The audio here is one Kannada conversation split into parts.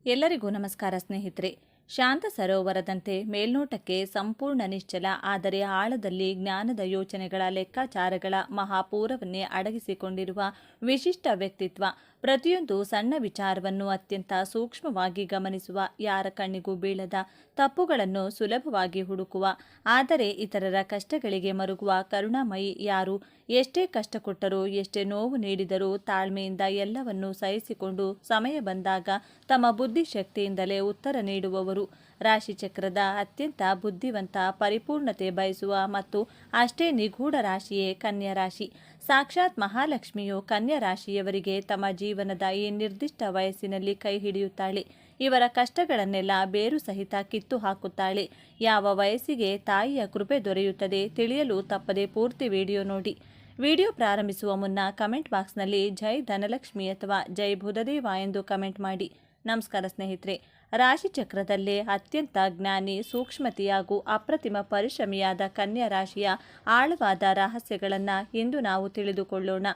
ಎಲ್ಲರಿಗೂ ನಮಸ್ಕಾರ ಸ್ನೇಹಿತರೆ. ಶಾಂತ ಸರೋವರದಂತೆ ಮೇಲ್ನೋಟಕ್ಕೆ ಸಂಪೂರ್ಣ ನಿಶ್ಚಲ, ಆದರೆ ಆಳದಲ್ಲಿ ಜ್ಞಾನದ ಯೋಚನೆಗಳ ಲೆಕ್ಕಾಚಾರಗಳ ಮಹಾಪೂರವನ್ನೇ ಅಡಗಿಸಿಕೊಂಡಿರುವ ವಿಶಿಷ್ಟ ವ್ಯಕ್ತಿತ್ವ. ಪ್ರತಿಯೊಂದು ಸಣ್ಣ ವಿಚಾರವನ್ನು ಅತ್ಯಂತ ಸೂಕ್ಷ್ಮವಾಗಿ ಗಮನಿಸುವ, ಯಾರ ಕಣ್ಣಿಗೂ ಬೀಳದ ತಪ್ಪುಗಳನ್ನು ಸುಲಭವಾಗಿ ಹುಡುಕುವ, ಆದರೆ ಇತರರ ಕಷ್ಟಗಳಿಗೆ ಮರುಗುವ ಕರುಣಾಮಯಿ. ಯಾರು ಎಷ್ಟೇ ಕಷ್ಟ ಕೊಟ್ಟರೂ, ಎಷ್ಟೇ ನೋವು ನೀಡಿದರೂ ತಾಳ್ಮೆಯಿಂದ ಎಲ್ಲವನ್ನೂ ಸಹಿಸಿಕೊಂಡು ಸಮಯ ಬಂದಾಗ ತಮ್ಮ ಬುದ್ಧಿಶಕ್ತಿಯಿಂದಲೇ ಉತ್ತರ ನೀಡುವವರು. ರಾಶಿಚಕ್ರದ ಅತ್ಯಂತ ಬುದ್ಧಿವಂತ, ಪರಿಪೂರ್ಣತೆ ಬಯಸುವ ಮತ್ತು ಅಷ್ಟೇ ನಿಗೂಢ ರಾಶಿಯೇ ಕನ್ಯಾ ರಾಶಿ. ಸಾಕ್ಷಾತ್ ಮಹಾಲಕ್ಷ್ಮಿಯು ಕನ್ಯಾ ರಾಶಿಯವರಿಗೆ ತಮ್ಮ ಜೀವನದ ಈ ನಿರ್ದಿಷ್ಟ ವಯಸ್ಸಿನಲ್ಲಿ ಕೈ ಹಿಡಿಯುತ್ತಾಳೆ. ಇವರ ಕಷ್ಟಗಳನ್ನೆಲ್ಲ ಬೇರು ಸಹಿತ ಕಿತ್ತು ಹಾಕುತ್ತಾಳೆ. ಯಾವ ವಯಸ್ಸಿಗೆ ತಾಯಿಯ ಕೃಪೆ ದೊರೆಯುತ್ತದೆ ತಿಳಿಯಲು ತಪ್ಪದೆ ಪೂರ್ತಿ ವಿಡಿಯೋ ನೋಡಿ. ವಿಡಿಯೋ ಪ್ರಾರಂಭಿಸುವ ಮುನ್ನ ಕಮೆಂಟ್ ಬಾಕ್ಸ್ನಲ್ಲಿ ಜೈ ಧನಲಕ್ಷ್ಮಿ ಅಥವಾ ಜೈ ಬುಧದೇವ ಎಂದು ಕಮೆಂಟ್ ಮಾಡಿ. ನಮಸ್ಕಾರ ಸ್ನೇಹಿತರೆ. ರಾಶಿಚಕ್ರದಲ್ಲೇ ಅತ್ಯಂತ ಜ್ಞಾನಿ, ಸೂಕ್ಷ್ಮತೆ ಹಾಗೂ ಅಪ್ರತಿಮ ಪರಿಶ್ರಮಿಯಾದ ಕನ್ಯಾ ರಾಶಿಯ ಆಳವಾದ ರಹಸ್ಯಗಳನ್ನು ಇಂದು ನಾವು ತಿಳಿದುಕೊಳ್ಳೋಣ.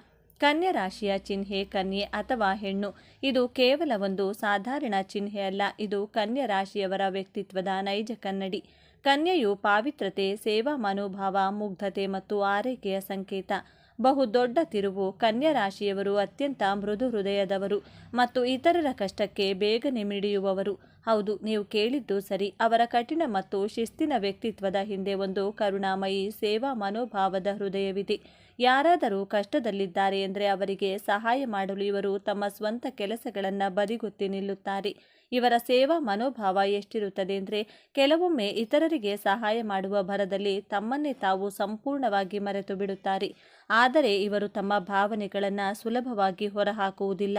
ಕನ್ಯಾ ರಾಶಿಯ ಚಿಹ್ನೆ ಕನ್ಯೆ ಅಥವಾ ಹೆಣ್ಣು. ಇದು ಕೇವಲ ಒಂದು ಸಾಧಾರಣ ಚಿಹ್ನೆ ಅಲ್ಲ, ಇದು ಕನ್ಯಾ ರಾಶಿಯವರ ವ್ಯಕ್ತಿತ್ವದ ನೈಜ ಕನ್ನಡಿ. ಕನ್ಯೆಯು ಪಾವಿತ್ರತೆ, ಸೇವಾ ಮನೋಭಾವ, ಮುಗ್ಧತೆ ಮತ್ತು ಆರೈಕೆಯ ಸಂಕೇತ. ಬಹುದೊಡ್ಡ ತಿರುವು. ಕನ್ಯಾ ರಾಶಿಯವರು ಅತ್ಯಂತ ಮೃದು ಹೃದಯದವರು ಮತ್ತು ಇತರರ ಕಷ್ಟಕ್ಕೆ ಬೇಗನೆ ಮಿಡಿಯುವವರು. ಹೌದು, ನೀವು ಕೇಳಿದ್ದು ಸರಿ. ಅವರ ಕಠಿಣ ಮತ್ತು ಶಿಸ್ತಿನ ವ್ಯಕ್ತಿತ್ವದ ಹಿಂದೆ ಒಂದು ಕರುಣಾಮಯಿ, ಸೇವಾ ಮನೋಭಾವದ ಹೃದಯವಿದೆ. ಯಾರಾದರೂ ಕಷ್ಟದಲ್ಲಿದ್ದಾರೆ ಎಂದರೆ ಅವರಿಗೆ ಸಹಾಯ ಮಾಡಲು ಇವರು ತಮ್ಮ ಸ್ವಂತ ಕೆಲಸಗಳನ್ನು ಬದಿಗೊತ್ತಿ ನಿಲ್ಲುತ್ತಾರೆ. ಇವರ ಸೇವಾ ಮನೋಭಾವ ಎಷ್ಟಿರುತ್ತದೆ ಅಂದರೆ, ಕೆಲವೊಮ್ಮೆ ಇತರರಿಗೆ ಸಹಾಯ ಮಾಡುವ ಭರದಲ್ಲಿ ತಮ್ಮನ್ನೇ ತಾವು ಸಂಪೂರ್ಣವಾಗಿ ಮರೆತು ಬಿಡುತ್ತಾರೆ. ಆದರೆ ಇವರು ತಮ್ಮ ಭಾವನೆಗಳನ್ನು ಸುಲಭವಾಗಿ ಹೊರಹಾಕುವುದಿಲ್ಲ.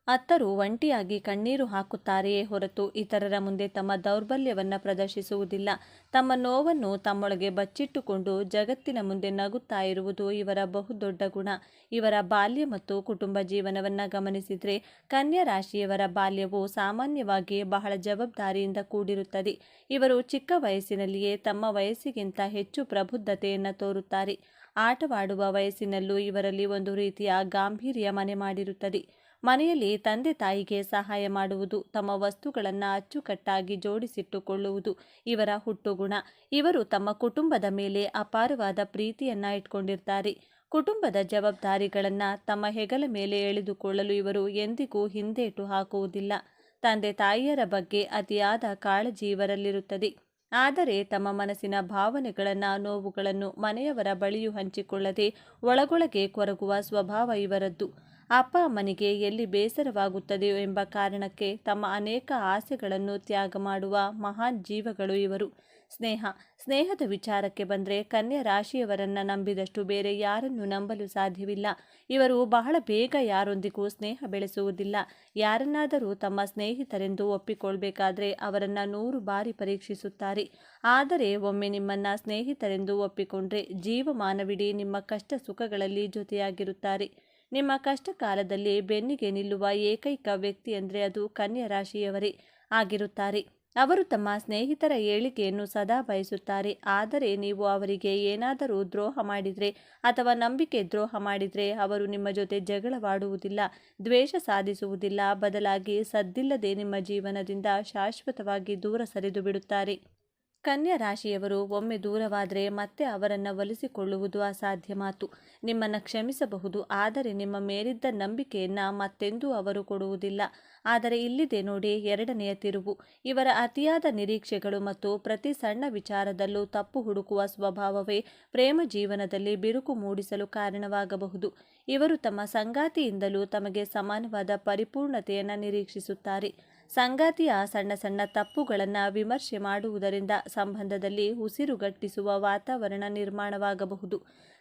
ಅತ್ತರು ಒಂಟಿಯಾಗಿ ಕಣ್ಣೀರು ಹಾಕುತ್ತಾರೆಯೇ ಹೊರತು ಇತರರ ಮುಂದೆ ತಮ್ಮ ದೌರ್ಬಲ್ಯವನ್ನು ಪ್ರದರ್ಶಿಸುವುದಿಲ್ಲ. ತಮ್ಮ ನೋವನ್ನು ತಮ್ಮೊಳಗೆ ಬಚ್ಚಿಟ್ಟುಕೊಂಡು ಜಗತ್ತಿನ ಮುಂದೆ ನಗುತ್ತಾ ಇರುವುದು ಇವರ ಬಹುದೊಡ್ಡ ಗುಣ. ಇವರ ಬಾಲ್ಯ ಮತ್ತು ಕುಟುಂಬ ಜೀವನವನ್ನು ಗಮನಿಸಿದರೆ, ಕನ್ಯಾ ರಾಶಿಯವರ ಬಾಲ್ಯವು ಸಾಮಾನ್ಯವಾಗಿ ಬಹಳ ಜವಾಬ್ದಾರಿಯಿಂದ ಕೂಡಿರುತ್ತದೆ. ಇವರು ಚಿಕ್ಕ ವಯಸ್ಸಿನಲ್ಲಿಯೇ ತಮ್ಮ ವಯಸ್ಸಿಗಿಂತ ಹೆಚ್ಚು ಪ್ರಬುದ್ಧತೆಯನ್ನು ತೋರುತ್ತಾರೆ. ಆಟವಾಡುವ ವಯಸ್ಸಿನಲ್ಲೂ ಇವರಲ್ಲಿ ಒಂದು ರೀತಿಯ ಗಾಂಭೀರ್ಯ ಮನೆ ಮಾಡಿರುತ್ತದೆ. ಮನೆಯಲ್ಲಿ ತಂದೆ ತಾಯಿಗೆ ಸಹಾಯ ಮಾಡುವುದು, ತಮ್ಮ ವಸ್ತುಗಳನ್ನು ಅಚ್ಚುಕಟ್ಟಾಗಿ ಜೋಡಿಸಿಟ್ಟುಕೊಳ್ಳುವುದು ಇವರ ಹುಟ್ಟುಗುಣ. ಇವರು ತಮ್ಮ ಕುಟುಂಬದ ಮೇಲೆ ಅಪಾರವಾದ ಪ್ರೀತಿಯನ್ನ ಇಟ್ಕೊಂಡಿರ್ತಾರೆ. ಕುಟುಂಬದ ಜವಾಬ್ದಾರಿಗಳನ್ನು ತಮ್ಮ ಹೆಗಲ ಮೇಲೆ ಎಳೆದುಕೊಳ್ಳಲು ಇವರು ಎಂದಿಗೂ ಹಿಂದೇಟು ಹಾಕುವುದಿಲ್ಲ. ತಂದೆ ತಾಯಿಯರ ಬಗ್ಗೆ ಅತಿಯಾದ ಕಾಳಜಿ ಇವರಲ್ಲಿರುತ್ತದೆ. ಆದರೆ ತಮ್ಮ ಮನಸ್ಸಿನ ಭಾವನೆಗಳನ್ನು, ನೋವುಗಳನ್ನು ಮನೆಯವರ ಬಳಿಯೂ ಹಂಚಿಕೊಳ್ಳದೆ ಒಳಗೊಳಗೆ ಕೊರಗುವ ಸ್ವಭಾವ ಇವರದ್ದು. ಅಪ್ಪ ಅಮ್ಮನಿಗೆ ಎಲ್ಲಿ ಬೇಸರವಾಗುತ್ತದೆಯೋ ಎಂಬ ಕಾರಣಕ್ಕೆ ತಮ್ಮ ಅನೇಕ ಆಸೆಗಳನ್ನು ತ್ಯಾಗ ಮಾಡುವ ಮಹಾನ್ ಜೀವಗಳು ಇವರು. ಸ್ನೇಹದ ವಿಚಾರಕ್ಕೆ ಬಂದರೆ, ಕನ್ಯಾ ರಾಶಿಯವರನ್ನು ನಂಬಿದಷ್ಟು ಬೇರೆ ಯಾರನ್ನು ನಂಬಲು ಸಾಧ್ಯವಿಲ್ಲ. ಇವರು ಬಹಳ ಬೇಗ ಯಾರೊಂದಿಗೂ ಸ್ನೇಹ ಬೆಳೆಸುವುದಿಲ್ಲ. ಯಾರನ್ನಾದರೂ ತಮ್ಮ ಸ್ನೇಹಿತರೆಂದು ಒಪ್ಪಿಕೊಳ್ಬೇಕಾದ್ರೆ ಅವರನ್ನು 100 ಬಾರಿ ಪರೀಕ್ಷಿಸುತ್ತಾರೆ. ಆದರೆ ಒಮ್ಮೆ ನಿಮ್ಮನ್ನು ಸ್ನೇಹಿತರೆಂದು ಒಪ್ಪಿಕೊಂಡ್ರೆ ಜೀವಮಾನವಿಡೀ ನಿಮ್ಮ ಕಷ್ಟ ಸುಖಗಳಲ್ಲಿ ಜೊತೆಯಾಗಿರುತ್ತಾರೆ. ನಿಮ್ಮ ಕಷ್ಟ ಕಾಲದಲ್ಲಿ ಬೆನ್ನಿಗೆ ನಿಲ್ಲುವ ಏಕೈಕ ವ್ಯಕ್ತಿ ಅಂದರೆ ಅದು ಕನ್ಯಾ ರಾಶಿಯವರೇ ಆಗಿರುತ್ತಾರೆ. ಅವರು ತಮ್ಮ ಸ್ನೇಹಿತರ ಏಳಿಗೆಯನ್ನು ಸದಾ ಬಯಸುತ್ತಾರೆ. ಆದರೆ ನೀವು ಅವರಿಗೆ ಏನಾದರೂ ದ್ರೋಹ ಮಾಡಿದರೆ ಅಥವಾ ನಂಬಿಕೆ ದ್ರೋಹ ಮಾಡಿದರೆ ಅವರು ನಿಮ್ಮ ಜೊತೆ ಜಗಳವಾಡುವುದಿಲ್ಲ, ದ್ವೇಷ ಸಾಧಿಸುವುದಿಲ್ಲ. ಬದಲಾಗಿ ಸದ್ದಿಲ್ಲದೆ ನಿಮ್ಮ ಜೀವನದಿಂದ ಶಾಶ್ವತವಾಗಿ ದೂರ ಸರಿದು ಬಿಡುತ್ತಾರೆ. ಕನ್ಯಾ ರಾಶಿಯವರು ಒಮ್ಮೆ ದೂರವಾದರೆ ಮತ್ತೆ ಅವರನ್ನು ಒಲಿಸಿಕೊಳ್ಳುವುದು ಅಸಾಧ್ಯ ಮಾತು. ನಿಮ್ಮನ್ನು ಕ್ಷಮಿಸಬಹುದು, ಆದರೆ ನಿಮ್ಮ ಮೇಲಿದ್ದ ನಂಬಿಕೆಯನ್ನು ಮತ್ತೆಂದೂ ಅವರು ಕೊಡುವುದಿಲ್ಲ. ಆದರೆ ಇಲ್ಲಿದೆ ನೋಡಿ ಎರಡನೆಯ ತಿರುವು. ಇವರ ಅತಿಯಾದ ನಿರೀಕ್ಷೆಗಳು ಮತ್ತು ಪ್ರತಿ ಸಣ್ಣ ವಿಚಾರದಲ್ಲೂ ತಪ್ಪು ಹುಡುಕುವ ಸ್ವಭಾವವೇ ಪ್ರೇಮ ಜೀವನದಲ್ಲಿ ಬಿರುಕು ಮೂಡಿಸಲು ಕಾರಣವಾಗಬಹುದು. ಇವರು ತಮ್ಮ ಸಂಗಾತಿಯಿಂದಲೂ ತಮಗೆ ಸಮಾನವಾದ ಪರಿಪೂರ್ಣತೆಯನ್ನು ನಿರೀಕ್ಷಿಸುತ್ತಾರೆ. ಸಂಗಾತಿಯ ಸಣ್ಣ ಸಣ್ಣ ತಪ್ಪುಗಳನ್ನು ವಿಮರ್ಶೆ ಮಾಡುವುದರಿಂದ ಸಂಬಂಧದಲ್ಲಿ ಉಸಿರುಗಟ್ಟಿಸುವ ವಾತಾವರಣ ನಿರ್ಮಾಣವಾಗಬಹುದು.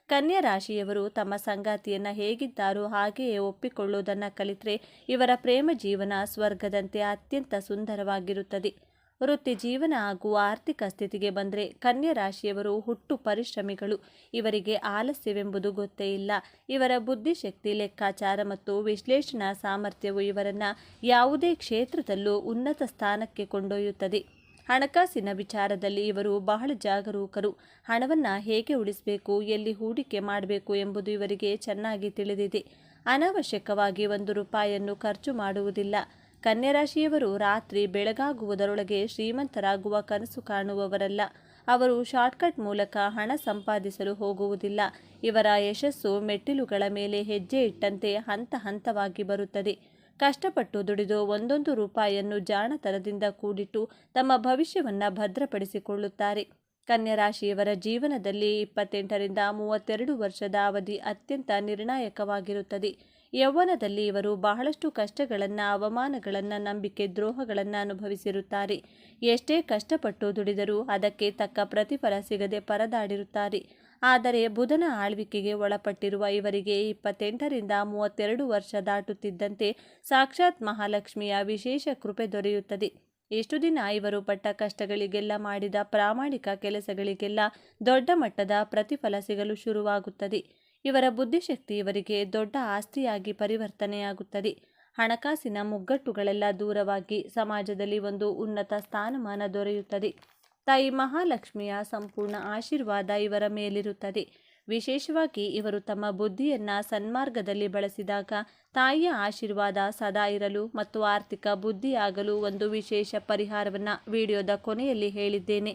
ಕನ್ಯಾ ರಾಶಿಯವರು ತಮ್ಮ ಸಂಗಾತಿಯನ್ನು ಹೇಗಿದ್ದಾರೋ ಹಾಗೆಯೇ ಒಪ್ಪಿಕೊಳ್ಳುವುದನ್ನು ಕಲಿತರೆ ಇವರ ಪ್ರೇಮ ಜೀವನ ಸ್ವರ್ಗದಂತೆ ಅತ್ಯಂತ ಸುಂದರವಾಗಿರುತ್ತದೆ. ವೃತ್ತಿ ಜೀವನ ಹಾಗೂ ಆರ್ಥಿಕ ಸ್ಥಿತಿಗೆ ಬಂದರೆ, ಕನ್ಯಾ ರಾಶಿಯವರು ಹುಟ್ಟು ಪರಿಶ್ರಮಿಗಳು. ಇವರಿಗೆ ಆಲಸ್ಯವೆಂಬುದು ಗೊತ್ತೇ ಇಲ್ಲ. ಇವರ ಬುದ್ಧಿಶಕ್ತಿ, ಲೆಕ್ಕಾಚಾರ ಮತ್ತು ವಿಶ್ಲೇಷಣಾ ಸಾಮರ್ಥ್ಯವು ಇವರನ್ನು ಯಾವುದೇ ಕ್ಷೇತ್ರದಲ್ಲೂ ಉನ್ನತ ಸ್ಥಾನಕ್ಕೆ ಕೊಂಡೊಯ್ಯುತ್ತದೆ. ಹಣಕಾಸಿನ ವಿಚಾರದಲ್ಲಿ ಇವರು ಬಹಳ ಜಾಗರೂಕರು. ಹಣವನ್ನು ಹೇಗೆ ಉಳಿಸಬೇಕು, ಎಲ್ಲಿ ಹೂಡಿಕೆ ಮಾಡಬೇಕು ಎಂಬುದು ಇವರಿಗೆ ಚೆನ್ನಾಗಿ ತಿಳಿದಿದೆ. ಅನಾವಶ್ಯಕವಾಗಿ 1 ರೂಪಾಯಿಯನ್ನು ಖರ್ಚು ಮಾಡುವುದಿಲ್ಲ. ಕನ್ಯಾ ರಾಶಿಯವರು ರಾತ್ರಿ ಬೆಳಗಾಗುವುದರೊಳಗೆ ಶ್ರೀಮಂತರಾಗುವ ಕನಸು ಕಾಣುವವರಲ್ಲ. ಅವರು ಶಾರ್ಟ್ಕಟ್ ಮೂಲಕ ಹಣ ಸಂಪಾದಿಸಲು ಹೋಗುವುದಿಲ್ಲ. ಇವರ ಯಶಸ್ಸು ಮೆಟ್ಟಿಲುಗಳ ಮೇಲೆ ಹೆಜ್ಜೆ ಇಟ್ಟಂತೆ ಹಂತ ಹಂತವಾಗಿ ಬರುತ್ತದೆ. ಕಷ್ಟಪಟ್ಟು ದುಡಿದು ಒಂದೊಂದು ರೂಪಾಯಿಯನ್ನು ಜಾಣತನದಿಂದ ಕೂಡಿಟ್ಟು ತಮ್ಮ ಭವಿಷ್ಯವನ್ನು ಭದ್ರಪಡಿಸಿಕೊಳ್ಳುತ್ತಾರೆ. ಕನ್ಯಾ ರಾಶಿಯವರ ಜೀವನದಲ್ಲಿ 28ರಿಂದ 32 ವರ್ಷದ ಅವಧಿ ಅತ್ಯಂತ ನಿರ್ಣಾಯಕವಾಗಿರುತ್ತದೆ. ಯೌವನದಲ್ಲಿ ಇವರು ಬಹಳಷ್ಟು ಕಷ್ಟಗಳನ್ನು, ಅವಮಾನಗಳನ್ನು, ನಂಬಿಕೆ ದ್ರೋಹಗಳನ್ನು ಅನುಭವಿಸಿರುತ್ತಾರೆ. ಎಷ್ಟೇ ಕಷ್ಟಪಟ್ಟು ದುಡಿದರೂ ಅದಕ್ಕೆ ತಕ್ಕ ಪ್ರತಿಫಲ ಸಿಗದೆ ಪರದಾಡಿರುತ್ತಾರೆ. ಆದರೆ ಬುಧನ ಆಳ್ವಿಕೆಗೆ ಒಳಪಟ್ಟಿರುವ ಇವರಿಗೆ 28ರಿಂದ 32 ವರ್ಷ ದಾಟುತ್ತಿದ್ದಂತೆ ಸಾಕ್ಷಾತ್ ಮಹಾಲಕ್ಷ್ಮಿಯ ವಿಶೇಷ ಕೃಪೆ ದೊರೆಯುತ್ತದೆ. ಇಷ್ಟು ದಿನ ಇವರು ಪಟ್ಟ ಕಷ್ಟಗಳಿಗೆಲ್ಲ, ಮಾಡಿದ ಪ್ರಾಮಾಣಿಕ ಕೆಲಸಗಳಿಗೆಲ್ಲ ದೊಡ್ಡ ಮಟ್ಟದ ಪ್ರತಿಫಲ ಸಿಗಲು ಶುರುವಾಗುತ್ತದೆ. ಇವರ ಬುದ್ಧಿಶಕ್ತಿ ಇವರಿಗೆ ದೊಡ್ಡ ಆಸ್ತಿಯಾಗಿ ಪರಿವರ್ತನೆಯಾಗುತ್ತದೆ. ಹಣಕಾಸಿನ ಮುಗ್ಗಟ್ಟುಗಳೆಲ್ಲ ದೂರವಾಗಿ ಸಮಾಜದಲ್ಲಿ ಒಂದು ಉನ್ನತ ಸ್ಥಾನಮಾನ ದೊರೆಯುತ್ತದೆ. ತಾಯಿ ಮಹಾಲಕ್ಷ್ಮಿಯ ಸಂಪೂರ್ಣ ಆಶೀರ್ವಾದ ಇವರ ಮೇಲಿರುತ್ತದೆ. ವಿಶೇಷವಾಗಿ ಇವರು ತಮ್ಮ ಬುದ್ಧಿಯನ್ನು ಸನ್ಮಾರ್ಗದಲ್ಲಿ ಬಳಸಿದಾಗ ತಾಯಿಯ ಆಶೀರ್ವಾದ ಸದಾ ಇರಲು ಮತ್ತು ಆರ್ಥಿಕ ಬುದ್ಧಿಯಾಗಲು ಒಂದು ವಿಶೇಷ ಪರಿಹಾರವನ್ನು ವಿಡಿಯೋದ ಕೊನೆಯಲ್ಲಿ ಹೇಳಿದ್ದೇನೆ.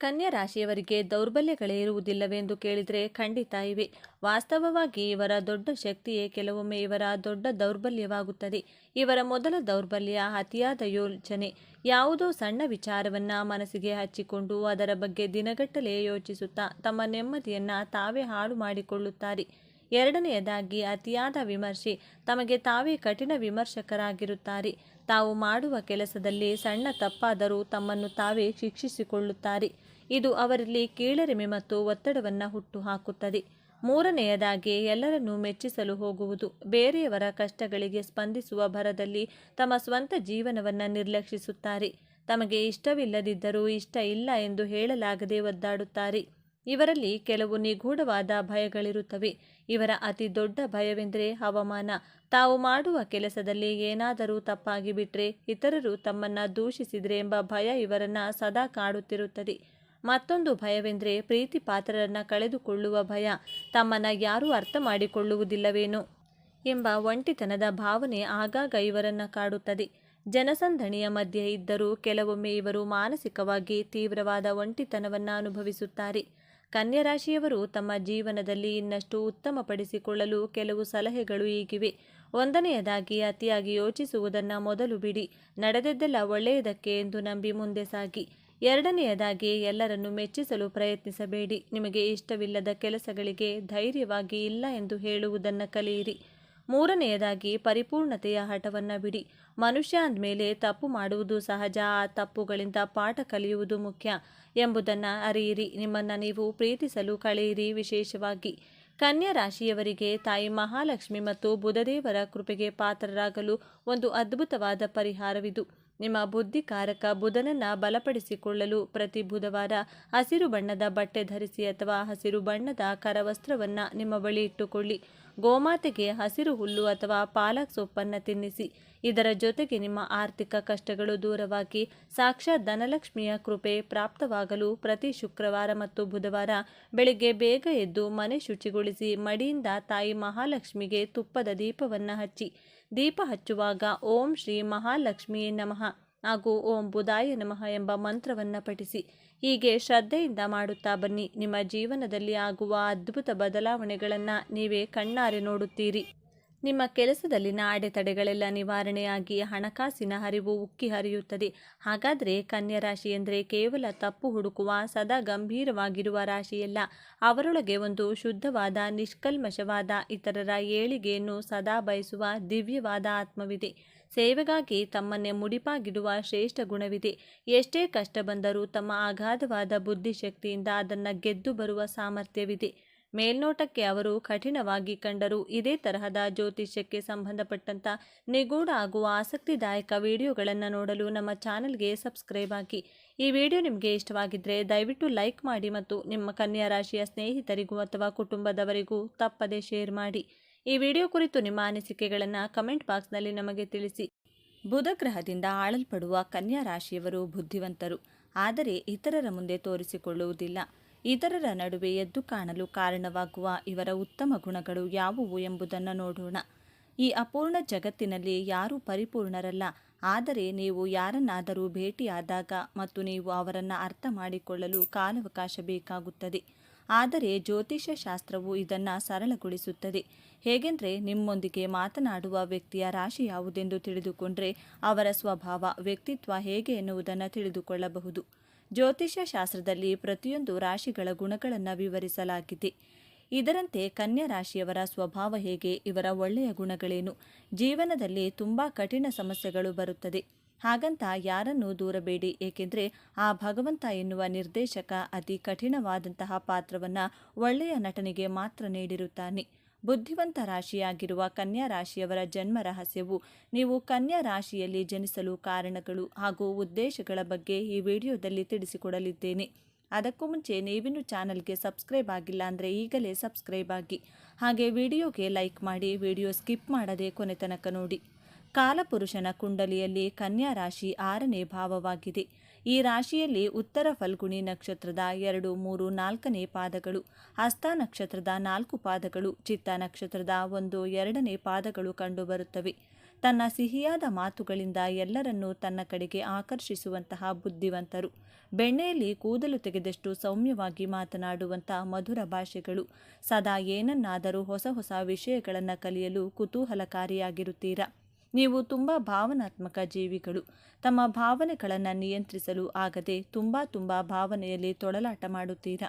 ಕನ್ಯಾ ರಾಶಿಯವರಿಗೆ ದೌರ್ಬಲ್ಯಗಳೇ ಇರುವುದಿಲ್ಲವೆಂದು ಕೇಳಿದರೆ ಖಂಡಿತ ಇವೆ. ವಾಸ್ತವವಾಗಿ ಇವರ ದೊಡ್ಡ ಶಕ್ತಿಯೇ ಕೆಲವೊಮ್ಮೆ ಇವರ ದೊಡ್ಡ ದೌರ್ಬಲ್ಯವಾಗುತ್ತದೆ. ಇವರ ಮೊದಲ ದೌರ್ಬಲ್ಯ ಅತಿಯಾದ ಯೋಚನೆ. ಯಾವುದೋ ಸಣ್ಣ ವಿಚಾರವನ್ನು ಮನಸ್ಸಿಗೆ ಹಚ್ಚಿಕೊಂಡು ಅದರ ಬಗ್ಗೆ ದಿನಗಟ್ಟಲೆ ಯೋಚಿಸುತ್ತಾ ತಮ್ಮ ನೆಮ್ಮದಿಯನ್ನು ತಾವೇ ಹಾಳು ಮಾಡಿಕೊಳ್ಳುತ್ತಾರೆ. ಎರಡನೆಯದಾಗಿ ಅತಿಯಾದ ವಿಮರ್ಶೆ. ತಮಗೆ ತಾವೇ ಕಠಿಣ ವಿಮರ್ಶಕರಾಗಿರುತ್ತಾರೆ. ತಾವು ಮಾಡುವ ಕೆಲಸದಲ್ಲಿ ಸಣ್ಣ ತಪ್ಪಾದರೂ ತಮ್ಮನ್ನು ತಾವೇ ಶಿಕ್ಷಿಸಿಕೊಳ್ಳುತ್ತಾರೆ. ಇದು ಅವರಲ್ಲಿ ಕೀಳರಿಮೆ ಮತ್ತು ಒತ್ತಡವನ್ನು ಹುಟ್ಟುಹಾಕುತ್ತದೆ. ಮೂರನೆಯದಾಗಿ ಎಲ್ಲರನ್ನೂ ಮೆಚ್ಚಿಸಲು ಹೋಗುವುದು. ಬೇರೆಯವರ ಕಷ್ಟಗಳಿಗೆ ಸ್ಪಂದಿಸುವ ಭರದಲ್ಲಿ ತಮ್ಮ ಸ್ವಂತ ಜೀವನವನ್ನು ನಿರ್ಲಕ್ಷಿಸುತ್ತಾರೆ. ತಮಗೆ ಇಷ್ಟವಿಲ್ಲದಿದ್ದರೂ ಇಷ್ಟ ಇಲ್ಲ ಎಂದು ಹೇಳಲಾಗದೆ ಒದ್ದಾಡುತ್ತಾರೆ. ಇವರಲ್ಲಿ ಕೆಲವು ನಿಗೂಢವಾದ ಭಯಗಳಿರುತ್ತವೆ. ಇವರ ಅತಿ ದೊಡ್ಡ ಭಯವೆಂದರೆ ಅವಮಾನ. ತಾವು ಮಾಡುವ ಕೆಲಸದಲ್ಲಿ ಏನಾದರೂ ತಪ್ಪಾಗಿ ಬಿಟ್ಟರೆ, ಇತರರು ತಮ್ಮನ್ನು ದೂಷಿಸಿದರೆ ಎಂಬ ಭಯ ಇವರನ್ನು ಸದಾ ಕಾಡುತ್ತಿರುತ್ತದೆ. ಮತ್ತೊಂದು ಭಯವೆಂದರೆ ಪ್ರೀತಿ ಪಾತ್ರರನ್ನು ಕಳೆದುಕೊಳ್ಳುವ ಭಯ. ತಮ್ಮನ್ನು ಯಾರೂ ಅರ್ಥ ಮಾಡಿಕೊಳ್ಳುವುದಿಲ್ಲವೇನೋ ಎಂಬ ಒಂಟಿತನದ ಭಾವನೆ ಆಗಾಗ ಇವರನ್ನು ಕಾಡುತ್ತದೆ. ಜನಸಂದಣಿಯ ಮಧ್ಯೆ ಇದ್ದರೂ ಕೆಲವೊಮ್ಮೆ ಇವರು ಮಾನಸಿಕವಾಗಿ ತೀವ್ರವಾದ ಒಂಟಿತನವನ್ನು ಅನುಭವಿಸುತ್ತಾರೆ. ಕನ್ಯಾ ರಾಶಿಯವರು ತಮ್ಮ ಜೀವನದಲ್ಲಿ ಇನ್ನಷ್ಟು ಉತ್ತಮಪಡಿಸಿಕೊಳ್ಳಲು ಕೆಲವು ಸಲಹೆಗಳು ಹೀಗಿವೆ. ಒಂದನೆಯದಾಗಿ ಅತಿಯಾಗಿ ಯೋಚಿಸುವುದನ್ನು ಮೊದಲು ಬಿಡಿ. ನಡೆದದ್ದೆಲ್ಲ ಒಳ್ಳೆಯದಕ್ಕೆ ಎಂದು ನಂಬಿ ಮುಂದೆ ಸಾಗಿ. ಎರಡನೆಯದಾಗಿ ಎಲ್ಲರನ್ನು ಮೆಚ್ಚಿಸಲು ಪ್ರಯತ್ನಿಸಬೇಡಿ. ನಿಮಗೆ ಇಷ್ಟವಿಲ್ಲದ ಕೆಲಸಗಳಿಗೆ ಧೈರ್ಯವಾಗಿ ಇಲ್ಲ ಎಂದು ಹೇಳುವುದನ್ನು ಕಲಿಯಿರಿ. ಮೂರನೆಯದಾಗಿ ಪರಿಪೂರ್ಣತೆಯ ಹಠವನ್ನು ಬಿಡಿ. ಮನುಷ್ಯ ಅಂದಮೇಲೆ ತಪ್ಪು ಮಾಡುವುದು ಸಹಜ. ಆ ತಪ್ಪುಗಳಿಂದ ಪಾಠ ಕಲಿಯುವುದು ಮುಖ್ಯ ಎಂಬುದನ್ನು ಅರಿಯಿರಿ. ನಿಮ್ಮನ್ನು ನೀವು ಪ್ರೀತಿಸಲು ಕಳೆಯಿರಿ. ವಿಶೇಷವಾಗಿ ಕನ್ಯಾ ರಾಶಿಯವರಿಗೆ ತಾಯಿ ಮಹಾಲಕ್ಷ್ಮಿ ಮತ್ತು ಬುಧದೇವರ ಕೃಪೆಗೆ ಪಾತ್ರರಾಗಲು ಒಂದು ಅದ್ಭುತವಾದ ಪರಿಹಾರವಿದು. ನಿಮ್ಮ ಬುದ್ಧಿಕಾರಕ ಬುಧನನ್ನು ಬಲಪಡಿಸಿಕೊಳ್ಳಲು ಪ್ರತಿ ಬುಧವಾರ ಹಸಿರು ಬಣ್ಣದ ಬಟ್ಟೆ ಧರಿಸಿ ಅಥವಾ ಹಸಿರು ಬಣ್ಣದ ಕರವಸ್ತ್ರವನ್ನು ನಿಮ್ಮ ಬಳಿ ಇಟ್ಟುಕೊಳ್ಳಿ. ಗೋಮಾತೆಗೆ ಹಸಿರು ಹುಲ್ಲು ಅಥವಾ ಪಾಲಕ್ ಸೊಪ್ಪನ್ನು ತಿನ್ನಿಸಿ. ಇದರ ಜೊತೆಗೆ ನಿಮ್ಮ ಆರ್ಥಿಕ ಕಷ್ಟಗಳು ದೂರವಾಗಿ ಸಾಕ್ಷಾತ್ ಧನಲಕ್ಷ್ಮಿಯ ಕೃಪೆ ಪ್ರಾಪ್ತವಾಗಲು ಪ್ರತಿ ಶುಕ್ರವಾರ ಮತ್ತು ಬುಧವಾರ ಬೆಳಿಗ್ಗೆ ಬೇಗ ಎದ್ದು ಮನೆ ಶುಚಿಗೊಳಿಸಿ ಮಡಿಯಿಂದ ತಾಯಿ ಮಹಾಲಕ್ಷ್ಮಿಗೆ ತುಪ್ಪದ ದೀಪವನ್ನು ಹಚ್ಚಿ. ದೀಪ ಹಚ್ಚುವಾಗ ಓಂ ಶ್ರೀ ಮಹಾಲಕ್ಷ್ಮಿಯೇ ನಮಃ ಹಾಗೂ ಓಂ ಬುಧಾಯ ನಮಃ ಎಂಬ ಮಂತ್ರವನ್ನು ಪಠಿಸಿ. ಹೀಗೆ ಶ್ರದ್ಧೆಯಿಂದ ಮಾಡುತ್ತಾ ಬನ್ನಿ. ನಿಮ್ಮ ಜೀವನದಲ್ಲಿ ಆಗುವ ಅದ್ಭುತ ಬದಲಾವಣೆಗಳನ್ನು ನೀವೇ ಕಣ್ಣಾರೆ ನೋಡುತ್ತೀರಿ. ನಿಮ್ಮ ಕೆಲಸದಲ್ಲಿನ ಅಡೆತಡೆಗಳೆಲ್ಲ ನಿವಾರಣೆಯಾಗಿ ಹಣಕಾಸಿನ ಹರಿವು ಉಕ್ಕಿ ಹರಿಯುತ್ತದೆ. ಹಾಗಾದರೆ ಕನ್ಯಾ ರಾಶಿ ಎಂದರೆ ಕೇವಲ ತಪ್ಪು ಹುಡುಕುವ, ಸದಾ ಗಂಭೀರವಾಗಿರುವ ರಾಶಿಯಲ್ಲ. ಅವರೊಳಗೆ ಒಂದು ಶುದ್ಧವಾದ, ನಿಷ್ಕಲ್ಮಶವಾದ, ಇತರರ ಏಳಿಗೆಯನ್ನು ಸದಾ ಬಯಸುವ ದಿವ್ಯವಾದ ಆತ್ಮವಿದೆ. ಸೇವೆಗಾಗಿ ತಮ್ಮನ್ನೇ ಮುಡಿಪಾಗಿಡುವ ಶ್ರೇಷ್ಠ ಗುಣವಿದೆ. ಎಷ್ಟೇ ಕಷ್ಟ ಬಂದರೂ ತಮ್ಮ ಅಗಾಧವಾದ ಬುದ್ಧಿಶಕ್ತಿಯಿಂದ ಅದನ್ನು ಗೆದ್ದು ಬರುವ ಸಾಮರ್ಥ್ಯವಿದೆ. ಮೇಲ್ನೋಟಕ್ಕೆ ಅವರು ಕಠಿಣವಾಗಿ ಕಂಡರೂ ಇದೇ ತರಹದ ಜ್ಯೋತಿಷ್ಯಕ್ಕೆ ಸಂಬಂಧಪಟ್ಟಂಥ ನಿಗೂಢ ಹಾಗೂ ಆಸಕ್ತಿದಾಯಕ ವಿಡಿಯೋಗಳನ್ನು ನೋಡಲು ನಮ್ಮ ಚಾನಲ್ಗೆ ಸಬ್ಸ್ಕ್ರೈಬ್ ಆಗಿ. ಈ ವಿಡಿಯೋ ನಿಮಗೆ ಇಷ್ಟವಾಗಿದ್ದರೆ ದಯವಿಟ್ಟು ಲೈಕ್ ಮಾಡಿ ಮತ್ತು ನಿಮ್ಮ ಕನ್ಯಾ ರಾಶಿಯ ಸ್ನೇಹಿತರಿಗೂ ಅಥವಾ ಕುಟುಂಬದವರಿಗೂ ತಪ್ಪದೇ ಶೇರ್ ಮಾಡಿ. ಈ ವಿಡಿಯೋ ಕುರಿತು ನಿಮ್ಮ ಅನಿಸಿಕೆಗಳನ್ನು ಕಮೆಂಟ್ ಬಾಕ್ಸ್ನಲ್ಲಿ ನಮಗೆ ತಿಳಿಸಿ. ಬುಧ ಗ್ರಹದಿಂದ ಆಳಲ್ಪಡುವ ಕನ್ಯಾ ರಾಶಿಯವರು ಬುದ್ಧಿವಂತರು, ಆದರೆ ಇತರರ ಮುಂದೆ ತೋರಿಸಿಕೊಳ್ಳುವುದಿಲ್ಲ. ಇತರರ ನಡುವೆ ಎದ್ದು ಕಾಣಲು ಕಾರಣವಾಗುವ ಇವರ ಉತ್ತಮ ಗುಣಗಳು ಯಾವುವು ಎಂಬುದನ್ನು ನೋಡೋಣ. ಈ ಅಪೂರ್ಣ ಜಗತ್ತಿನಲ್ಲಿ ಯಾರೂ ಪರಿಪೂರ್ಣರಲ್ಲ. ಆದರೆ ನೀವು ಯಾರನ್ನಾದರೂ ಭೇಟಿಯಾದಾಗ ಮತ್ತು ನೀವು ಅವರನ್ನು ಅರ್ಥ ಮಾಡಿಕೊಳ್ಳಲು ಕಾಲಾವಕಾಶ ಬೇಕಾಗುತ್ತದೆ. ಆದರೆ ಜ್ಯೋತಿಷ್ಯ ಶಾಸ್ತ್ರವು ಇದನ್ನು ಸರಳಗೊಳಿಸುತ್ತದೆ. ಹೇಗೆಂದರೆ, ನಿಮ್ಮೊಂದಿಗೆ ಮಾತನಾಡುವ ವ್ಯಕ್ತಿಯ ರಾಶಿ ಯಾವುದೆಂದು ತಿಳಿದುಕೊಂಡರೆ ಅವರ ಸ್ವಭಾವ, ವ್ಯಕ್ತಿತ್ವ ಹೇಗೆ ಎನ್ನುವುದನ್ನು ತಿಳಿದುಕೊಳ್ಳಬಹುದು. ಜ್ಯೋತಿಷ್ಯ ಶಾಸ್ತ್ರದಲ್ಲಿ ಪ್ರತಿಯೊಂದು ರಾಶಿಗಳ ಗುಣಗಳನ್ನು ವಿವರಿಸಲಾಗಿದೆ. ಇದರಂತೆ ಕನ್ಯಾ ರಾಶಿಯವರ ಸ್ವಭಾವ ಹೇಗೆ, ಇವರ ಒಳ್ಳೆಯ ಗುಣಗಳೇನು, ಜೀವನದಲ್ಲಿ ತುಂಬ ಕಠಿಣ ಸಮಸ್ಯೆಗಳು ಬರುತ್ತದೆ. ಹಾಗಂತ ಯಾರನ್ನೂ ದೂರಬೇಡಿ, ಏಕೆಂದರೆ ಆ ಭಗವಂತ ಎನ್ನುವ ನಿರ್ದೇಶಕ ಅತಿ ಕಠಿಣವಾದಂತಹ ಪಾತ್ರವನ್ನು ಒಳ್ಳೆಯ ನಟನಿಗೆ ಮಾತ್ರ ನೀಡಿರುತ್ತಾನೆ. ಬುದ್ಧಿವಂತ ರಾಶಿಯಾಗಿರುವ ಕನ್ಯಾ ರಾಶಿಯವರ ಜನ್ಮ ರಹಸ್ಯವು, ನೀವು ಕನ್ಯಾ ರಾಶಿಯಲ್ಲಿ ಜನಿಸಲು ಕಾರಣಗಳು ಹಾಗೂ ಉದ್ದೇಶಗಳ ಬಗ್ಗೆ ಈ ವಿಡಿಯೋದಲ್ಲಿ ತಿಳಿಸಿಕೊಡಲಿದ್ದೇನೆ. ಅದಕ್ಕೂ ಮುಂಚೆ ನೀವಿನ್ನು ಚಾನಲ್ಗೆ ಸಬ್ಸ್ಕ್ರೈಬ್ ಆಗಿಲ್ಲ ಅಂದರೆ ಈಗಲೇ ಸಬ್ಸ್ಕ್ರೈಬ್ ಆಗಿ, ಹಾಗೆ ವಿಡಿಯೋಗೆ ಲೈಕ್ ಮಾಡಿ, ವಿಡಿಯೋ ಸ್ಕಿಪ್ ಮಾಡದೆ ಕೊನೆ ತನಕ ನೋಡಿ. ಕಾಲಪುರುಷನ ಕುಂಡಲಿಯಲ್ಲಿ ಕನ್ಯಾ ರಾಶಿ 6ನೇ ಭಾವವಾಗಿದೆ. ಈ ರಾಶಿಯಲ್ಲಿ ಉತ್ತರ ಫಲ್ಗುಣಿ ನಕ್ಷತ್ರದ 2, 3, 4ನೇ ಪಾದಗಳು, ಹಸ್ತ ನಕ್ಷತ್ರದ 4 ಪಾದಗಳು, ಚಿತ್ತ ನಕ್ಷತ್ರದ 1, 2ನೇ ಪಾದಗಳು ಕಂಡುಬರುತ್ತವೆ. ತನ್ನ ಸಿಹಿಯಾದ ಮಾತುಗಳಿಂದ ಎಲ್ಲರನ್ನೂ ತನ್ನ ಕಡೆಗೆ ಆಕರ್ಷಿಸುವಂತಹ ಬುದ್ಧಿವಂತರು, ಬೆಣ್ಣೆಯಲ್ಲಿ ಕೂದಲು ತೆಗೆದಷ್ಟು ಸೌಮ್ಯವಾಗಿ ಮಾತನಾಡುವಂಥ ಮಧುರ ಭಾಷೆಗಳು, ಸದಾ ಏನನ್ನಾದರೂ ಹೊಸ ಹೊಸ ವಿಷಯಗಳನ್ನು ಕಲಿಯಲು ಕುತೂಹಲಕಾರಿಯಾಗಿರುತ್ತೀರಾ. ನೀವು ತುಂಬ ಭಾವನಾತ್ಮಕ ಜೀವಿಗಳು. ತಮ್ಮ ಭಾವನೆಗಳನ್ನು ನಿಯಂತ್ರಿಸಲು ಆಗದೆ ತುಂಬ ಭಾವನೆಯಲ್ಲಿ ತೊಳಲಾಟ ಮಾಡುತ್ತೀರಾ.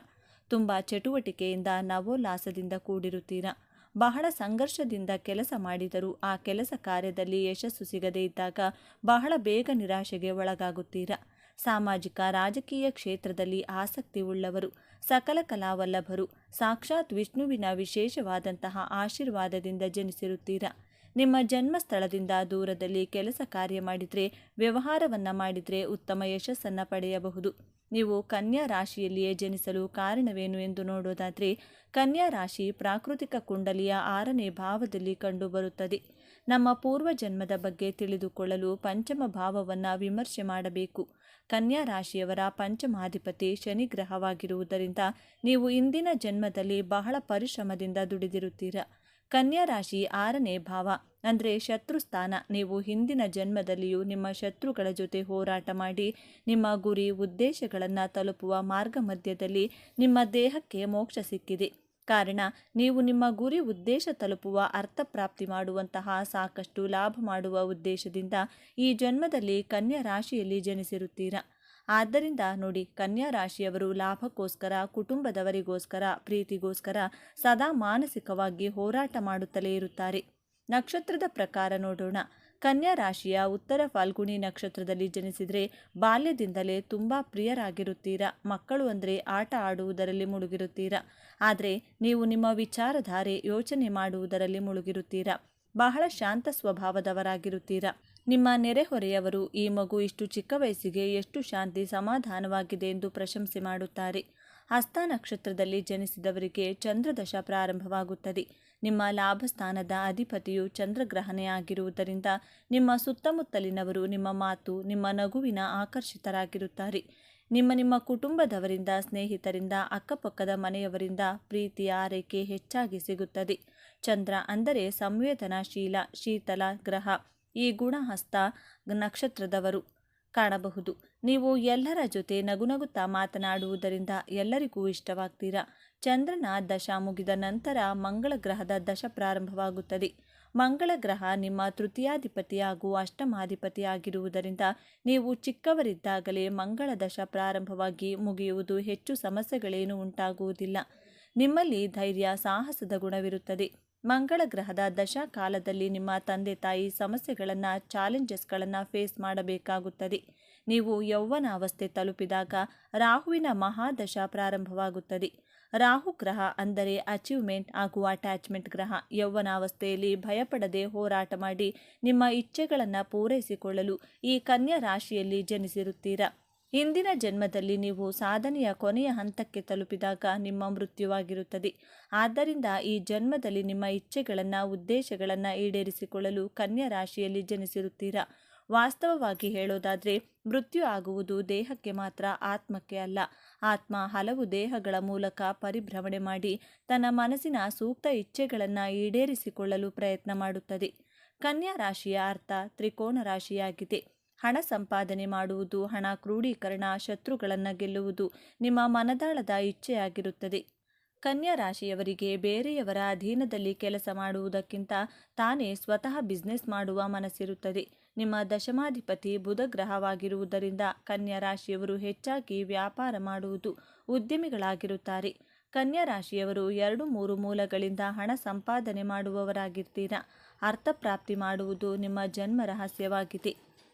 ತುಂಬ ಚಟುವಟಿಕೆಯಿಂದ ನವೋಲ್ಲಾಸದಿಂದ ಕೂಡಿರುತ್ತೀರಾ. ಬಹಳ ಸಂಘರ್ಷದಿಂದ ಕೆಲಸ ಮಾಡಿದರೂ ಆ ಕೆಲಸ ಕಾರ್ಯದಲ್ಲಿ ಯಶಸ್ಸು ಸಿಗದೇ ಇದ್ದಾಗ ಬಹಳ ಬೇಗ ನಿರಾಶೆಗೆ ಒಳಗಾಗುತ್ತೀರಾ. ಸಾಮಾಜಿಕ ರಾಜಕೀಯ ಕ್ಷೇತ್ರದಲ್ಲಿ ಆಸಕ್ತಿ ಉಳ್ಳವರು, ಸಕಲ ಕಲಾವಲ್ಲಭರು, ಸಾಕ್ಷಾತ್ ವಿಷ್ಣುವಿನ ವಿಶೇಷವಾದಂತಹ ಆಶೀರ್ವಾದದಿಂದ ಜನಿಸಿರುತ್ತೀರಾ. ನಿಮ್ಮ ಜನ್ಮಸ್ಥಳದಿಂದ ದೂರದಲ್ಲಿ ಕೆಲಸ ಕಾರ್ಯ ಮಾಡಿದರೆ, ವ್ಯವಹಾರವನ್ನು ಮಾಡಿದರೆ ಉತ್ತಮ ಯಶಸ್ಸನ್ನು ಪಡೆಯಬಹುದು. ನೀವು ಕನ್ಯಾ ರಾಶಿಯಲ್ಲಿಯೇ ಜನಿಸಲು ಕಾರಣವೇನು ಎಂದು ನೋಡೋದಾದರೆ, ಕನ್ಯಾ ರಾಶಿ ಪ್ರಾಕೃತಿಕ ಕುಂಡಲಿಯ 6ನೇ ಭಾವದಲ್ಲಿ ಕಂಡುಬರುತ್ತದೆ. ನಮ್ಮ ಪೂರ್ವಜನ್ಮದ ಬಗ್ಗೆ ತಿಳಿದುಕೊಳ್ಳಲು ಪಂಚಮ ಭಾವವನ್ನು ವಿಮರ್ಶೆ ಮಾಡಬೇಕು. ಕನ್ಯಾ ರಾಶಿಯವರ ಪಂಚಮಾಧಿಪತಿ ಶನಿ ಗ್ರಹವಾಗಿರುವುದರಿಂದ ನೀವು ಇಂದಿನ ಜನ್ಮದಲ್ಲಿ ಬಹಳ ಪರಿಶ್ರಮದಿಂದ ದುಡಿದಿರುತ್ತೀರಾ. ಕನ್ಯಾ ರಾಶಿ 6ನೇ ಭಾವ ಅಂದರೆ ಶತ್ರುಸ್ಥಾನ. ನೀವು ಹಿಂದಿನ ಜನ್ಮದಲ್ಲಿಯೂ ನಿಮ್ಮ ಶತ್ರುಗಳ ಜೊತೆ ಹೋರಾಟ ಮಾಡಿ ನಿಮ್ಮ ಗುರಿ ಉದ್ದೇಶಗಳನ್ನು ತಲುಪುವ ಮಾರ್ಗ ಮಧ್ಯದಲ್ಲಿ ನಿಮ್ಮ ದೇಹಕ್ಕೆ ಮೋಕ್ಷ ಸಿಕ್ಕಿದೆ. ಕಾರಣ, ನೀವು ನಿಮ್ಮ ಗುರಿ ಉದ್ದೇಶ ತಲುಪುವ ಅರ್ಥಪ್ರಾಪ್ತಿ ಮಾಡುವಂತಹ ಸಾಕಷ್ಟು ಲಾಭ ಮಾಡುವ ಉದ್ದೇಶದಿಂದ ಈ ಜನ್ಮದಲ್ಲಿ ಕನ್ಯಾ ರಾಶಿಯಲ್ಲಿ ಜನಿಸಿರುತ್ತೀರಾ. ಆದ್ದರಿಂದ ನೋಡಿ, ಕನ್ಯಾ ರಾಶಿಯವರು ಲಾಭಕ್ಕೋಸ್ಕರ, ಕುಟುಂಬದವರಿಗೋಸ್ಕರ, ಪ್ರೀತಿಗೋಸ್ಕರ ಸದಾ ಮಾನಸಿಕವಾಗಿ ಹೋರಾಟ ಮಾಡುತ್ತಲೇ ಇರುತ್ತಾರೆ. ನಕ್ಷತ್ರದ ಪ್ರಕಾರ ನೋಡೋಣ. ಕನ್ಯಾ ರಾಶಿಯ ಉತ್ತರ ಫಾಲ್ಗುಣಿ ನಕ್ಷತ್ರದಲ್ಲಿ ಜನಿಸಿದರೆ ಬಾಲ್ಯದಿಂದಲೇ ತುಂಬ ಪ್ರಿಯರಾಗಿರುತ್ತೀರಾ. ಮಕ್ಕಳು ಅಂದರೆ ಆಟ ಆಡುವುದರಲ್ಲಿ ಮುಳುಗಿರುತ್ತೀರಾ. ಆದರೆ ನೀವು ನಿಮ್ಮ ವಿಚಾರಧಾರೆ, ಯೋಚನೆ ಮಾಡುವುದರಲ್ಲಿ ಮುಳುಗಿರುತ್ತೀರಾ. ಬಹಳ ಶಾಂತ ಸ್ವಭಾವದವರಾಗಿರುತ್ತೀರಾ. ನಿಮ್ಮ ನೆರೆಹೊರೆಯವರು ಈ ಮಗು ಇಷ್ಟು ಚಿಕ್ಕ ವಯಸ್ಸಿಗೆ ಎಷ್ಟು ಶಾಂತಿ ಸಮಾಧಾನವಾಗಿದೆ ಎಂದು ಪ್ರಶಂಸೆ ಮಾಡುತ್ತಾರೆ. ಹಸ್ತ ನಕ್ಷತ್ರದಲ್ಲಿ ಜನಿಸಿದವರಿಗೆ ಚಂದ್ರದಶ ಪ್ರಾರಂಭವಾಗುತ್ತದೆ. ನಿಮ್ಮ ಲಾಭಸ್ಥಾನದ ಅಧಿಪತಿಯು ಚಂದ್ರಗ್ರಹಣೆ ಆಗಿರುವುದರಿಂದ ನಿಮ್ಮ ಸುತ್ತಮುತ್ತಲಿನವರು ನಿಮ್ಮ ಮಾತು, ನಿಮ್ಮ ನಗುವಿನ ಆಕರ್ಷಿತರಾಗಿರುತ್ತಾರೆ. ನಿಮ್ಮ ಕುಟುಂಬದವರಿಂದ, ಸ್ನೇಹಿತರಿಂದ, ಅಕ್ಕಪಕ್ಕದ ಮನೆಯವರಿಂದ ಪ್ರೀತಿಯ ಆರೈಕೆ ಹೆಚ್ಚಾಗಿ ಸಿಗುತ್ತದೆ. ಚಂದ್ರ ಅಂದರೆ ಸಂವೇದನಾಶೀಲ, ಶೀತಲ ಗ್ರಹ. ಈ ಗುಣ ಹಸ್ತ ನಕ್ಷತ್ರದವರು ಕಾಣಬಹುದು. ನೀವು ಎಲ್ಲರ ಜೊತೆ ನಗುನಗುತ್ತಾ ಮಾತನಾಡುವುದರಿಂದ ಎಲ್ಲರಿಗೂ ಇಷ್ಟವಾಗ್ತೀರಾ. ಚಂದ್ರನ ದಶ ಮುಗಿದ ನಂತರ ಮಂಗಳ ಗ್ರಹದ ದಶ ಪ್ರಾರಂಭವಾಗುತ್ತದೆ. ಮಂಗಳ ಗ್ರಹ ನಿಮ್ಮ ತೃತೀಯಾಧಿಪತಿ ಹಾಗೂ ಅಷ್ಟಮಾಧಿಪತಿ ಆಗಿರುವುದರಿಂದ ನೀವು ಚಿಕ್ಕವರಿದ್ದಾಗಲೇ ಮಂಗಳ ದಶ ಪ್ರಾರಂಭವಾಗಿ ಮುಗಿಯುವುದು ಹೆಚ್ಚು ಸಮಸ್ಯೆಗಳೇನೂ ಉಂಟಾಗುವುದಿಲ್ಲ. ನಿಮ್ಮಲ್ಲಿ ಧೈರ್ಯ, ಸಾಹಸದ ಗುಣವಿರುತ್ತದೆ. ಮಂಗಳ ಗ್ರಹದ ದಶಾ ಕಾಲದಲ್ಲಿ ನಿಮ್ಮ ತಂದೆ ತಾಯಿ ಸಮಸ್ಯೆಗಳನ್ನು, ಚಾಲೆಂಜಸ್ಗಳನ್ನು ಫೇಸ್ ಮಾಡಬೇಕಾಗುತ್ತದೆ. ನೀವು ಯೌವನಾವಸ್ಥೆ ತಲುಪಿದಾಗ ರಾಹುವಿನ ಮಹಾದಶ ಪ್ರಾರಂಭವಾಗುತ್ತದೆ. ರಾಹು ಗ್ರಹ ಅಂದರೆ ಅಚೀವ್ಮೆಂಟ್ ಹಾಗೂ ಅಟ್ಯಾಚ್ಮೆಂಟ್ ಗ್ರಹ. ಯೌವನಾವಸ್ಥೆಯಲ್ಲಿ ಭಯಪಡದೆ ಹೋರಾಟ ಮಾಡಿ ನಿಮ್ಮ ಇಚ್ಛೆಗಳನ್ನು ಪೂರೈಸಿಕೊಳ್ಳಲು ಈ ಕನ್ಯಾ ರಾಶಿಯಲ್ಲಿ ಜನಿಸಿರುತ್ತೀರಾ. ಹಿಂದಿನ ಜನ್ಮದಲ್ಲಿ ನೀವು ಸಾಧನೆಯ ಕೊನೆಯ ಹಂತಕ್ಕೆ ತಲುಪಿದಾಗ ನಿಮ್ಮ ಮೃತ್ಯುವಾಗಿರುತ್ತದೆ. ಆದ್ದರಿಂದ ಈ ಜನ್ಮದಲ್ಲಿ ನಿಮ್ಮ ಇಚ್ಛೆಗಳನ್ನು, ಉದ್ದೇಶಗಳನ್ನು ಈಡೇರಿಸಿಕೊಳ್ಳಲು ಕನ್ಯಾ ರಾಶಿಯಲ್ಲಿ ಜನಿಸಿರುತ್ತೀರಾ. ವಾಸ್ತವವಾಗಿ ಹೇಳೋದಾದರೆ, ಮೃತ್ಯು ಆಗುವುದು ದೇಹಕ್ಕೆ ಮಾತ್ರ, ಆತ್ಮಕ್ಕೆ ಅಲ್ಲ. ಆತ್ಮ ಹಲವು ದೇಹಗಳ ಮೂಲಕ ಪರಿಭ್ರಮಣೆ ಮಾಡಿ ತನ್ನ ಮನಸ್ಸಿನ ಸೂಕ್ತ ಇಚ್ಛೆಗಳನ್ನು ಈಡೇರಿಸಿಕೊಳ್ಳಲು ಪ್ರಯತ್ನ ಮಾಡುತ್ತದೆ. ಕನ್ಯಾ ರಾಶಿಯ ಅರ್ಥ ತ್ರಿಕೋನ ರಾಶಿಯಾಗಿದೆ. ಹಣ ಸಂಪಾದನೆ ಮಾಡುವುದು, ಹಣ ಕ್ರೋಢೀಕರಣ, ಶತ್ರುಗಳನ್ನು ಗೆಲ್ಲುವುದು ನಿಮ್ಮ ಮನದಾಳದ ಇಚ್ಛೆಯಾಗಿರುತ್ತದೆ. ಕನ್ಯಾ ರಾಶಿಯವರಿಗೆ ಬೇರೆಯವರ ಅಧೀನದಲ್ಲಿ ಕೆಲಸ ಮಾಡುವುದಕ್ಕಿಂತ ತಾನೇ ಸ್ವತಃ ಬಿಸ್ನೆಸ್ ಮಾಡುವ ಮನಸ್ಸಿರುತ್ತದೆ. ನಿಮ್ಮ ದಶಮಾಧಿಪತಿ ಬುಧ ಗ್ರಹವಾಗಿರುವುದರಿಂದ ಕನ್ಯಾ ರಾಶಿಯವರು ಹೆಚ್ಚಾಗಿ ವ್ಯಾಪಾರ ಮಾಡುವುದು ಉದ್ಯಮಿಗಳಾಗಿರುತ್ತಾರೆ. ಕನ್ಯಾ ರಾಶಿಯವರು 2-3 ಮೂಲಗಳಿಂದ ಹಣ ಸಂಪಾದನೆ ಮಾಡುವವರಾಗಿರ್ತೀರಾ. ಅರ್ಥಪ್ರಾಪ್ತಿ ಮಾಡುವುದು ನಿಮ್ಮ ಜನ್ಮ ರಹಸ್ಯವಾಗಿದೆ.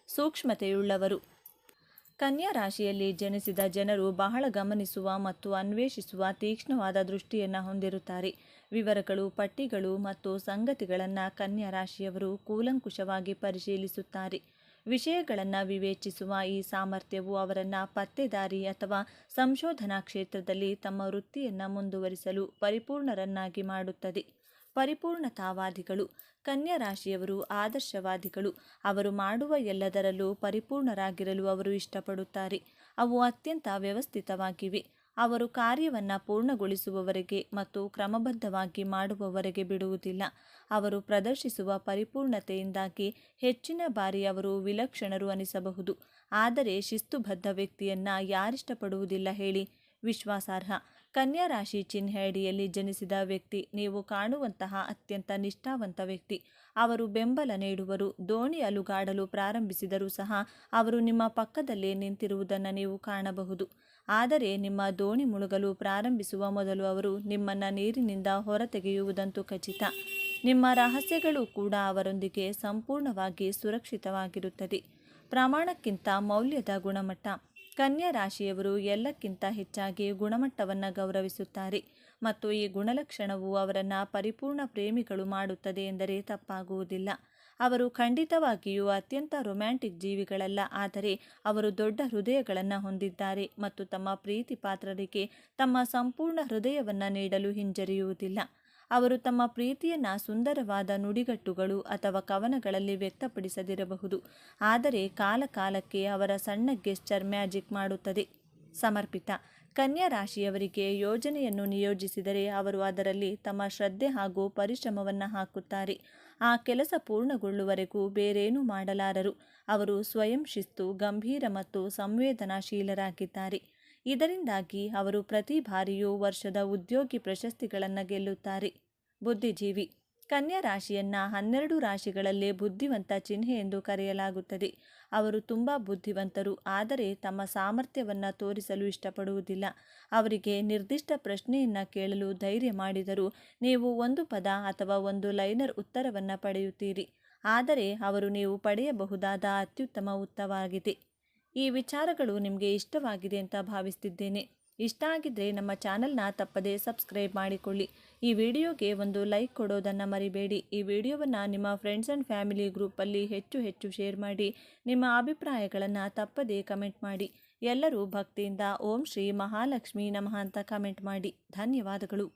ಸೂಕ್ಷ್ಮತೆಯುಳ್ಳವರು. ಕನ್ಯಾ ರಾಶಿಯಲ್ಲಿ ಜನಿಸಿದ ಜನರು ಬಹಳ ಗಮನಿಸುವ ಮತ್ತು ಅನ್ವೇಷಿಸುವ ತೀಕ್ಷ್ಣವಾದ ದೃಷ್ಟಿಯನ್ನು ಹೊಂದಿರುತ್ತಾರೆ. ವಿವರಗಳು, ಪಟ್ಟಿಗಳು ಮತ್ತು ಸಂಗತಿಗಳನ್ನು ಕನ್ಯಾ ರಾಶಿಯವರು ಕೂಲಂಕುಷವಾಗಿ ಪರಿಶೀಲಿಸುತ್ತಾರೆ. ವಿಷಯಗಳನ್ನು ವಿವೇಚಿಸುವ ಈ ಸಾಮರ್ಥ್ಯವು ಅವರನ್ನು ಪತ್ತೇದಾರಿ ಅಥವಾ ಸಂಶೋಧನಾ ಕ್ಷೇತ್ರದಲ್ಲಿ ತಮ್ಮ ವೃತ್ತಿಯನ್ನು ಮುಂದುವರಿಸಲು ಪರಿಪೂರ್ಣರನ್ನಾಗಿ ಮಾಡುತ್ತದೆ. ಪರಿಪೂರ್ಣತಾವಾದಿಗಳು. ಕನ್ಯಾ ರಾಶಿಯವರು ಆದರ್ಶವಾದಿಗಳು. ಅವರು ಮಾಡುವ ಎಲ್ಲದರಲ್ಲೂ ಪರಿಪೂರ್ಣರಾಗಿರಲು ಅವರು ಇಷ್ಟಪಡುತ್ತಾರೆ. ಅವು ಅತ್ಯಂತ ವ್ಯವಸ್ಥಿತವಾಗಿವೆ. ಅವರು ಕಾರ್ಯವನ್ನು ಪೂರ್ಣಗೊಳಿಸುವವರೆಗೆ ಮತ್ತು ಕ್ರಮಬದ್ಧವಾಗಿ ಮಾಡುವವರೆಗೆ ಬಿಡುವುದಿಲ್ಲ. ಅವರು ಪ್ರದರ್ಶಿಸುವ ಪರಿಪೂರ್ಣತೆಯಿಂದಾಗಿ ಹೆಚ್ಚಿನ ಬಾರಿ ಅವರು ವಿಲಕ್ಷಣರು ಅನಿಸಬಹುದು. ಆದರೆ ಶಿಸ್ತುಬದ್ಧ ವ್ಯಕ್ತಿಯನ್ನು ಯಾರಿಷ್ಟಪಡುವುದಿಲ್ಲ ಹೇಳಿ? ವಿಶ್ವಾಸಾರ್ಹ. ಕನ್ಯಾ ರಾಶಿ ಚಿಹ್ನೆ ಅಡಿಯಲ್ಲಿ ಜನಿಸಿದ ವ್ಯಕ್ತಿ ನೀವು ಕಾಣುವಂತಹ ಅತ್ಯಂತ ನಿಷ್ಠಾವಂತ ವ್ಯಕ್ತಿ. ಅವರು ಬೆಂಬಲ ನೀಡುವರು. ದೋಣಿ ಅಲುಗಾಡಲು ಪ್ರಾರಂಭಿಸಿದರೂ ಸಹ ಅವರು ನಿಮ್ಮ ಪಕ್ಕದಲ್ಲೇ ನಿಂತಿರುವುದನ್ನು ನೀವು ಕಾಣಬಹುದು. ಆದರೆ ನಿಮ್ಮ ದೋಣಿ ಮುಳುಗಲು ಪ್ರಾರಂಭಿಸುವ ಮೊದಲು ಅವರು ನಿಮ್ಮನ್ನು ನೀರಿನಿಂದ ಹೊರತೆಗೆಯುವುದಂತೂ ಖಚಿತ. ನಿಮ್ಮ ರಹಸ್ಯಗಳು ಕೂಡ ಅವರೊಂದಿಗೆ ಸಂಪೂರ್ಣವಾಗಿ ಸುರಕ್ಷಿತವಾಗಿರುತ್ತದೆ. ಪ್ರಮಾಣಕ್ಕಿಂತ ಮೌಲ್ಯದ ಗುಣಮಟ್ಟ. ಕನ್ಯಾ ರಾಶಿಯವರು ಎಲ್ಲಕ್ಕಿಂತ ಹೆಚ್ಚಾಗಿ ಗುಣಮಟ್ಟವನ್ನು ಗೌರವಿಸುತ್ತಾರೆ ಮತ್ತು ಈ ಗುಣಲಕ್ಷಣವು ಅವರನ್ನು ಪರಿಪೂರ್ಣ ಪ್ರೇಮಿಗಳು ಮಾಡುತ್ತದೆ ಎಂದರೆ ತಪ್ಪಾಗುವುದಿಲ್ಲ. ಅವರು ಖಂಡಿತವಾಗಿಯೂ ಅತ್ಯಂತ ರೊಮ್ಯಾಂಟಿಕ್ ಜೀವಿಗಳಲ್ಲ, ಆದರೆ ಅವರು ದೊಡ್ಡ ಹೃದಯಗಳನ್ನು ಹೊಂದಿದ್ದಾರೆ ಮತ್ತು ತಮ್ಮ ಪ್ರೀತಿ ಪಾತ್ರರಿಗೆ ತಮ್ಮ ಸಂಪೂರ್ಣ ಹೃದಯವನ್ನು ನೀಡಲು ಹಿಂಜರಿಯುವುದಿಲ್ಲ. ಅವರು ತಮ್ಮ ಪ್ರೀತಿಯನ್ನು ಸುಂದರವಾದ ನುಡಿಗಟ್ಟುಗಳು ಅಥವಾ ಕವನಗಳಲ್ಲಿ ವ್ಯಕ್ತಪಡಿಸದಿರಬಹುದು, ಆದರೆ ಕಾಲಕಾಲಕ್ಕೆ ಅವರ ಸಣ್ಣ ಗೆಸ್ಚರ್ ಮ್ಯಾಜಿಕ್ ಮಾಡುತ್ತದೆ. ಸಮರ್ಪಿತ. ಕನ್ಯಾ ರಾಶಿಯವರಿಗೆ ಯೋಜನೆಯನ್ನು ನಿಯೋಜಿಸಿದರೆ ಅವರು ಅದರಲ್ಲಿ ತಮ್ಮ ಶ್ರದ್ಧೆ ಹಾಗೂ ಪರಿಶ್ರಮವನ್ನು ಹಾಕುತ್ತಾರೆ. ಆ ಕೆಲಸ ಪೂರ್ಣಗೊಳ್ಳುವವರೆಗೂ ಬೇರೇನೂ ಮಾಡಲಾರರು. ಅವರು ಸ್ವಯಂ ಶಿಸ್ತು, ಗಂಭೀರ ಮತ್ತು ಸಂವೇದನಾಶೀಲರಾಗಿದ್ದಾರೆ. ಇದರಿಂದಾಗಿ ಅವರು ಪ್ರತಿ ಬಾರಿಯೂ ವರ್ಷದ ಉದ್ಯೋಗಿ ಪ್ರಶಸ್ತಿಗಳನ್ನು ಗೆಲ್ಲುತ್ತಾರೆ. ಬುದ್ಧಿಜೀವಿ. ಕನ್ಯಾ ರಾಶಿಯನ್ನು 12 ರಾಶಿಗಳಲ್ಲೇ ಬುದ್ಧಿವಂತ ಚಿಹ್ನೆ ಎಂದು ಕರೆಯಲಾಗುತ್ತದೆ. ಅವರು ತುಂಬ ಬುದ್ಧಿವಂತರು, ಆದರೆ ತಮ್ಮ ಸಾಮರ್ಥ್ಯವನ್ನು ತೋರಿಸಲು ಇಷ್ಟಪಡುವುದಿಲ್ಲ. ಅವರಿಗೆ ನಿರ್ದಿಷ್ಟ ಪ್ರಶ್ನೆಯನ್ನು ಕೇಳಲು ಧೈರ್ಯ ಮಾಡಿದರೂ ನೀವು ಒಂದು ಪದ ಅಥವಾ ಒಂದು ಲೈನರ್ ಉತ್ತರವನ್ನು ಪಡೆಯುತ್ತೀರಿ, ಆದರೆ ಅವರು ನೀವು ಪಡೆಯಬಹುದಾದ ಅತ್ಯುತ್ತಮ ಉತ್ತರವಾಗಿದೆ. ಈ ವಿಚಾರಗಳು ನಿಮಗೆ ಇಷ್ಟವಾಗಿದೆ ಅಂತ ಭಾವಿಸ್ತಿದ್ದೇನೆ. ಇಷ್ಟ ಆಗಿದ್ದರೆ ನಮ್ಮ ಚಾನಲ್ನ ತಪ್ಪದೇ ಸಬ್ಸ್ಕ್ರೈಬ್ ಮಾಡಿಕೊಳ್ಳಿ. ಈ ವಿಡಿಯೋಗೆ ಒಂದು ಲೈಕ್ ಕೊಡೋದನ್ನು ಮರಿಬೇಡಿ. ಈ ವಿಡಿಯೋವನ್ನು ನಿಮ್ಮ ಫ್ರೆಂಡ್ಸ್ ಆ್ಯಂಡ್ ಫ್ಯಾಮಿಲಿ ಗ್ರೂಪಲ್ಲಿ ಹೆಚ್ಚು ಶೇರ್ ಮಾಡಿ. ನಿಮ್ಮ ಅಭಿಪ್ರಾಯಗಳನ್ನು ತಪ್ಪದೇ ಕಮೆಂಟ್ ಮಾಡಿ. ಎಲ್ಲರೂ ಭಕ್ತಿಯಿಂದ ಓಂ ಶ್ರೀ ಮಹಾಲಕ್ಷ್ಮೀ ನಮಃ ಅಂತ ಕಮೆಂಟ್ ಮಾಡಿ. ಧನ್ಯವಾದಗಳು.